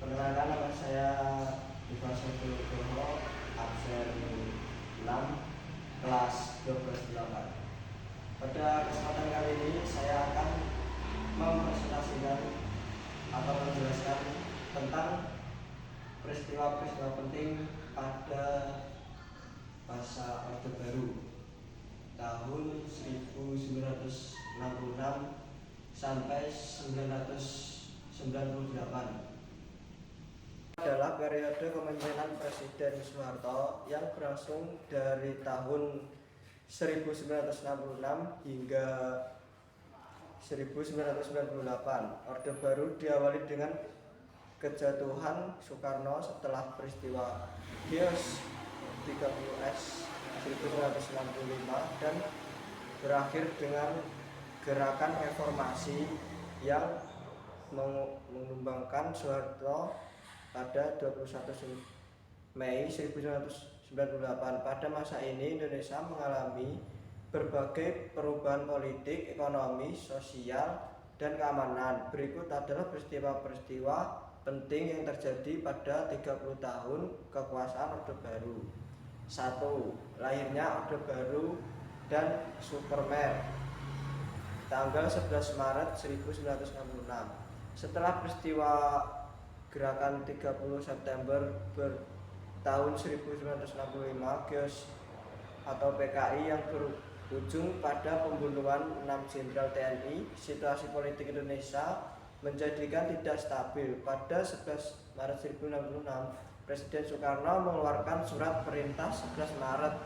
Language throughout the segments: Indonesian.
Perkenalkan, nama saya Ivasul Nugroho, absen 6 kelas 12-8. Pada kesempatan kali ini saya akan mempresentasikan atau menjelaskan tentang peristiwa-peristiwa penting pada masa Orde Baru tahun 1966 sampai 1998. Adalah periode kepemimpinan Presiden Soeharto yang berlangsung dari tahun 1966 hingga 1998. Orde Baru diawali dengan kejatuhan Soekarno setelah peristiwa Gios 30S 1965 dan berakhir dengan gerakan reformasi yang mengembangkan Soeharto pada 21 Mei 1998. Pada masa ini Indonesia mengalami berbagai perubahan politik, ekonomi, sosial, dan keamanan. Berikut adalah peristiwa-peristiwa penting yang terjadi pada 30 tahun kekuasaan Orde Baru. 1. Lahirnya Orde Baru dan Superman tanggal 11 Maret 1966. Setelah peristiwa Gerakan 30 September tahun 1965, Gios atau PKI yang berujung pada pembunuhan 6 jenderal TNI, situasi politik Indonesia menjadikan tidak stabil. Pada 11 Maret 1966, Presiden Soekarno mengeluarkan surat perintah 11 Maret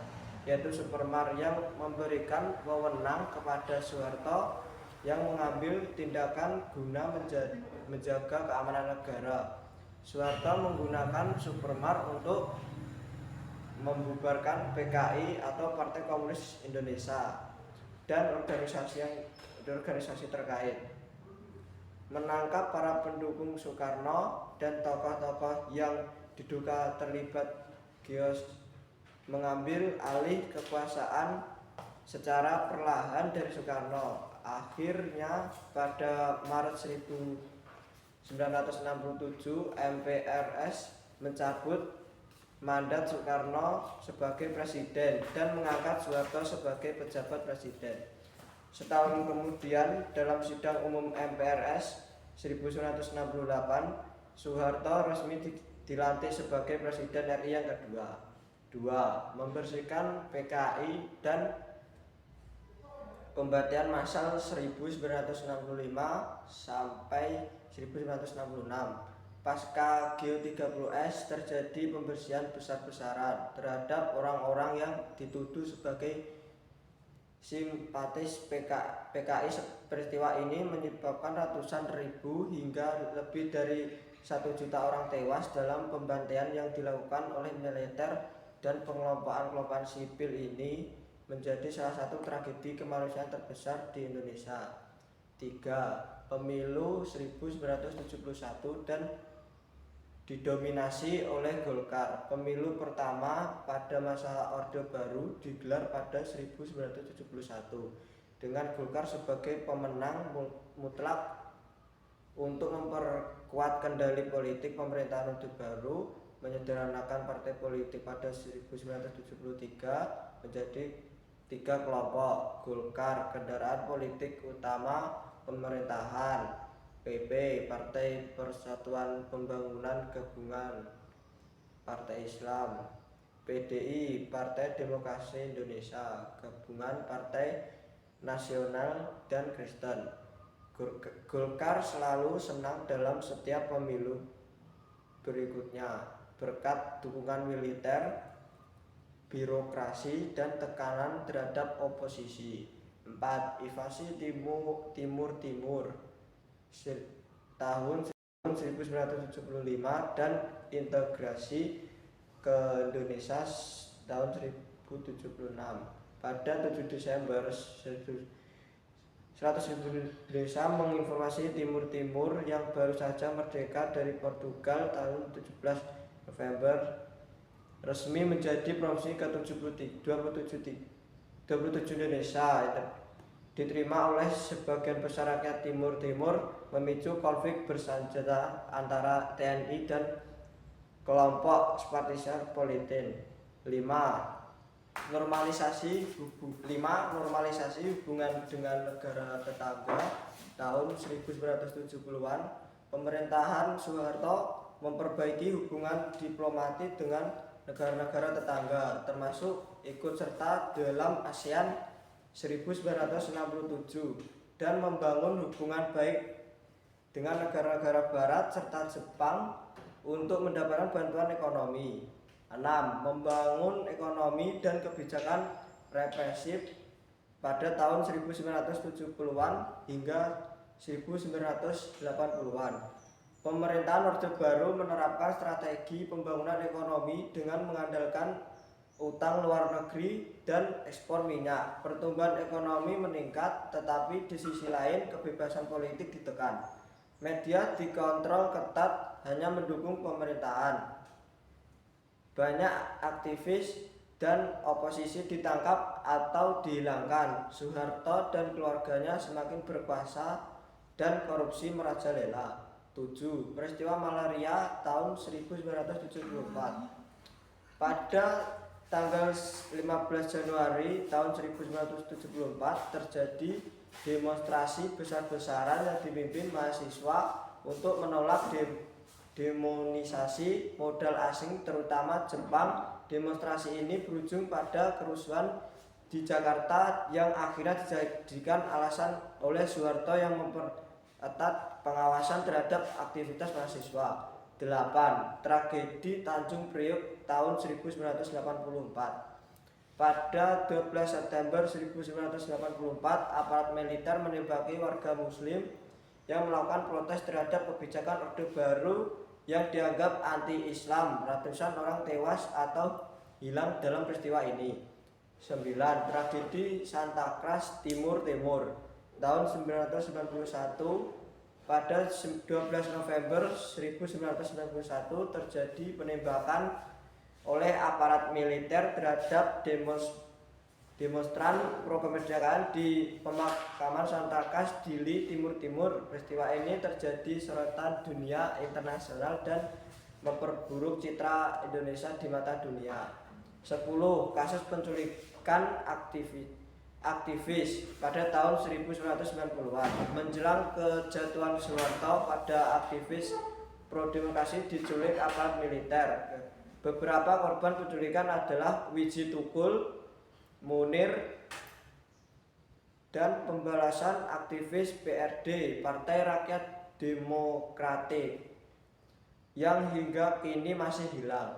yaitu Supermar yang memberikan wewenang kepada Soeharto yang mengambil tindakan guna menjaga keamanan negara. Soeharto menggunakan Supermar untuk membubarkan PKI atau Partai Komunis Indonesia dan organisasi terkait, menangkap para pendukung Soekarno dan tokoh-tokoh yang diduga terlibat Gios, mengambil alih kekuasaan secara perlahan dari Soekarno. Akhirnya pada Maret 1967 MPRS mencabut mandat Soekarno sebagai presiden dan mengangkat Soeharto sebagai pejabat presiden. Setahun kemudian dalam sidang umum MPRS 1968, Soeharto resmi dilantik sebagai presiden RI yang kedua. 2. Membersihkan PKI dan pembantaian massal 1965 sampai 1966. Pasca G30S terjadi pembersihan besar-besaran terhadap orang-orang yang dituduh sebagai simpatis PKI. Peristiwa ini menyebabkan ratusan ribu hingga lebih dari 1 juta orang tewas dalam pembantaian yang dilakukan oleh militer, dan pengelompokan sipil ini menjadi salah satu tragedi kemanusiaan terbesar di Indonesia. 3. Pemilu 1971 dan didominasi oleh Golkar. Pemilu pertama pada masa Orde Baru digelar pada 1971 dengan Golkar sebagai pemenang mutlak. Untuk memperkuat kendali politik, pemerintahan Orde Baru menyederhanakan partai politik pada 1973 menjadi 3 kelompok. Golkar, kendaraan politik utama pemerintahan. PP, Partai Persatuan Pembangunan Gabungan, Partai Islam. PDI, Partai Demokrasi Indonesia Gabungan, Partai Nasional dan Kristen. Golkar selalu senang dalam setiap pemilu berikutnya berkat dukungan militer, birokrasi, dan tekanan terhadap oposisi. 4. Invasi Timur tahun 1975 dan integrasi ke Indonesia tahun 1976. Pada 7 Desember 100.000 Indonesia menginvasi Timur yang baru saja merdeka dari Portugal tahun 17 November, resmi menjadi provinsi ke-27 Indonesia. diterima oleh sebagian besar rakyat Timur Timur, memicu konflik bersenjata antara TNI dan kelompok partisan politik. 5. Normalisasi hubungan dengan negara tetangga. Tahun 1970-an, pemerintahan Soeharto memperbaiki hubungan diplomatik dengan negara-negara tetangga, termasuk ikut serta dalam ASEAN 1967 dan membangun hubungan baik dengan negara-negara barat serta Jepang untuk mendapatkan bantuan ekonomi. 6. Membangun ekonomi dan kebijakan represif pada tahun 1970-an hingga 1980-an. Pemerintahan Orde Baru menerapkan strategi pembangunan ekonomi dengan mengandalkan utang luar negeri dan ekspor minyak. Pertumbuhan ekonomi meningkat, tetapi di sisi lain kebebasan politik ditekan. Media dikontrol ketat, hanya mendukung pemerintahan. Banyak aktivis dan oposisi ditangkap atau dihilangkan. Soeharto dan keluarganya semakin berkuasa dan korupsi merajalela. 7. Peristiwa malaria tahun 1974. Pada tanggal 15 Januari tahun 1974 terjadi demonstrasi besar-besaran yang dipimpin mahasiswa untuk menolak demonisasi modal asing terutama Jepang. Demonstrasi ini berujung pada kerusuhan di Jakarta yang akhirnya dijadikan alasan oleh Soeharto yang mempererat pengawasan terhadap aktivitas mahasiswa. 8. Tragedi Tanjung Priok tahun 1984. Pada 12 September 1984, aparat militer menembaki warga muslim yang melakukan protes terhadap kebijakan Orde Baru yang dianggap anti-Islam. Ratusan orang tewas atau hilang dalam peristiwa ini. 9. Tragedi Santa Cruz Timur tahun 1991. Pada 12 November 1991 terjadi penembakan oleh aparat militer terhadap demonstran pro-kemerdekaan di pemakaman Santa Cruz, Dili, Timur. Peristiwa ini terjadi sorotan dunia internasional dan memperburuk citra Indonesia di mata dunia. 10. Kasus penculikan aktivis pada tahun 1990-an. Menjelang kejatuhan Soeharto, pada aktivis pro-demokrasi diculik aparat militer. Beberapa korban penculikan adalah Wiji Tukul, Munir, dan pembalasan aktivis PRD, Partai Rakyat Demokratik, yang hingga kini masih hilang.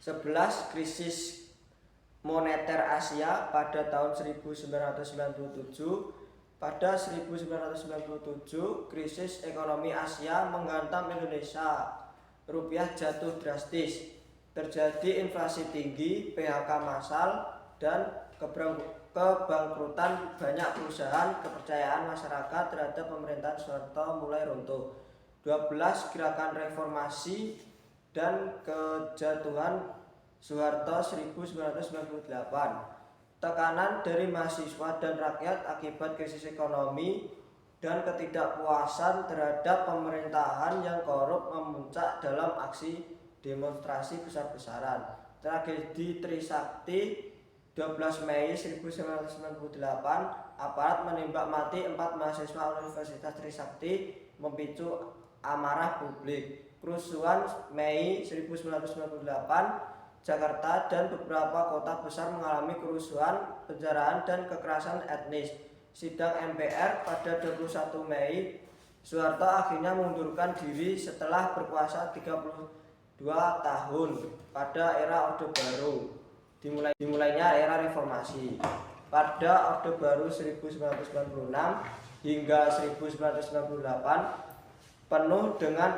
11. Krisis moneter Asia pada tahun 1997. Pada 1997, krisis ekonomi Asia menghantam Indonesia. Rupiah jatuh drastis, terjadi inflasi tinggi, PHK massal, dan kebangkrutan banyak perusahaan. Kepercayaan masyarakat terhadap pemerintahan Soeharto mulai runtuh. 12. Gerakan reformasi dan kejatuhan Soeharto 1998. Tekanan dari mahasiswa dan rakyat akibat krisis ekonomi dan ketidakpuasan terhadap pemerintahan yang korup memuncak dalam aksi demonstrasi besar-besaran. Tragedi Trisakti 12 Mei 1998, aparat menembak mati 4 mahasiswa Universitas Trisakti memicu amarah publik. Kerusuhan Mei 1998, Jakarta dan beberapa kota besar mengalami kerusuhan, penjarahan, dan kekerasan etnis. Sidang MPR pada 21 Mei, Soeharto akhirnya mengundurkan diri setelah berkuasa 32 tahun pada era Orde Baru. Dimulainya era reformasi. Pada Orde Baru 1996 hingga 1998 penuh dengan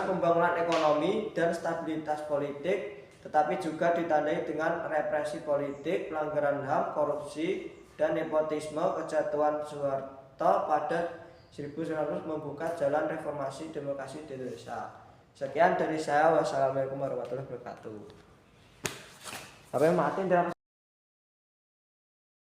pembangunan ekonomi dan stabilitas politik, tetapi juga ditandai dengan represi politik, pelanggaran HAM, korupsi, dan nepotisme. Kejatuhan Soeharto pada 1900 membuka jalan reformasi demokrasi di Indonesia. Sekian dari saya. Wassalamualaikum warahmatullahi wabarakatuh. Apa yang mati